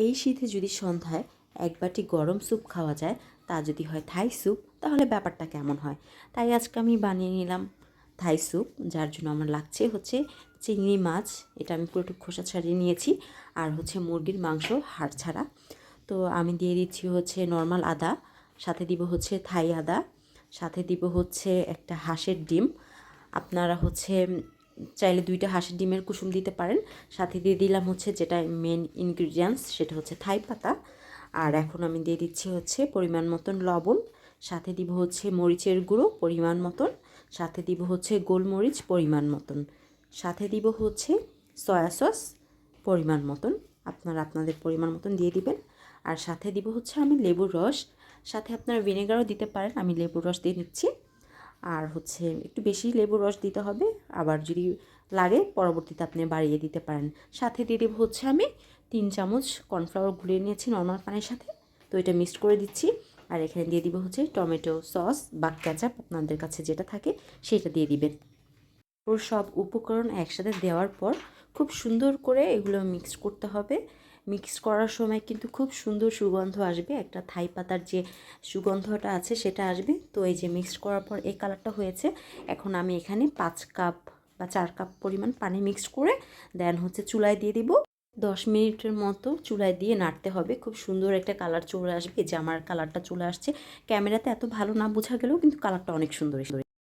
এই শীতে যদি সন্ধ্যায় এক বাটি গরম স্যুপ খাওয়া যায়, তা যদি হয় থাই স্যুপ, তাহলে ব্যাপারটা কেমন হয়। তাই আজকে আমি বানিয়ে নিলাম থাই স্যুপ, যার জন্য আমার লাগছে হচ্ছে চিংড়ি মাছ, এটা আমি পুরোটুকু খোসা ছাড়িয়ে নিয়েছি, আর হচ্ছে মুরগির মাংস হাড় ছাড়া। তো আমি দিয়ে দিচ্ছি হচ্ছে নর্মাল আদা, সাথে দিব হচ্ছে থাই আদা, সাথে দিব হচ্ছে একটা হাঁসের ডিম। আপনারা হচ্ছে চাইলে 2টা হাঁসের ডিমের কুসুম দিতে পারেন। সাথে দিয়ে দিলাম হচ্ছে যেটা মেন ইনগ্রিডিয়েন্টস, সেটা হচ্ছে থাই পাতা। আর এখন আমি দিয়ে দিচ্ছি হচ্ছে পরিমাণ মতন লবণ, সাথে দিব হচ্ছে মরিচের গুঁড়ো পরিমাণ মতন, সাথে দিব হচ্ছে গোলমরিচ পরিমাণ মতন, সাথে দিব হচ্ছে সয়া সস পরিমাণ মতন। আপনারা আপনাদের পরিমাণ মতন দিয়ে দিবেন। আর সাথে দিব হচ্ছে আমি লেবুর রস, সাথে আপনারা ভিনেগারও দিতে পারেন, আমি লেবুর রস দিয়ে নিচ্ছি। আর হচ্ছে একটু বেশি লেবুর রস দিতে হবে, আবার যদি লাগে পরবর্তীতে আপনি বাড়িয়ে দিতে পারেন। সাথে দিয়ে দেবো হচ্ছে আমি 3 চামচ কর্নফ্লাওয়ার গুলিয়ে নিয়েছি নর্মাল পানির সাথে, তো এটা মিক্সড করে দিচ্ছি। আর এখানে দিয়ে দিব হচ্ছে টমেটো সস বা কেচাপ, আপনাদের কাছে যেটা থাকে সেটা দিয়ে দিবেন। ওর সব উপকরণ একসাথে দেওয়ার পর খুব সুন্দর করে এগুলো মিক্স করতে হবে। মিক্স করার সময় কিন্তু খুব সুন্দর সুগন্ধ আসবে, একটা থাই পাতার যে সুগন্ধটা আছে সেটা আসবে। তো এই যে মিক্সড করার পর এই কালারটা হয়েছে। এখন আমি এখানে 5 কাপ বা 4 কাপ পরিমাণ পানি মিক্সড করে দেন হচ্ছে চুলায় দিয়ে দিব। 10 মিনিটের মতো চুলায় দিয়ে নাড়তে হবে, খুব সুন্দর একটা কালার চলে আসবে। যে আমার কালারটা চলে আসছে, ক্যামেরাতে এত ভালো না বোঝা গেলেও কিন্তু কালারটা অনেক সুন্দর।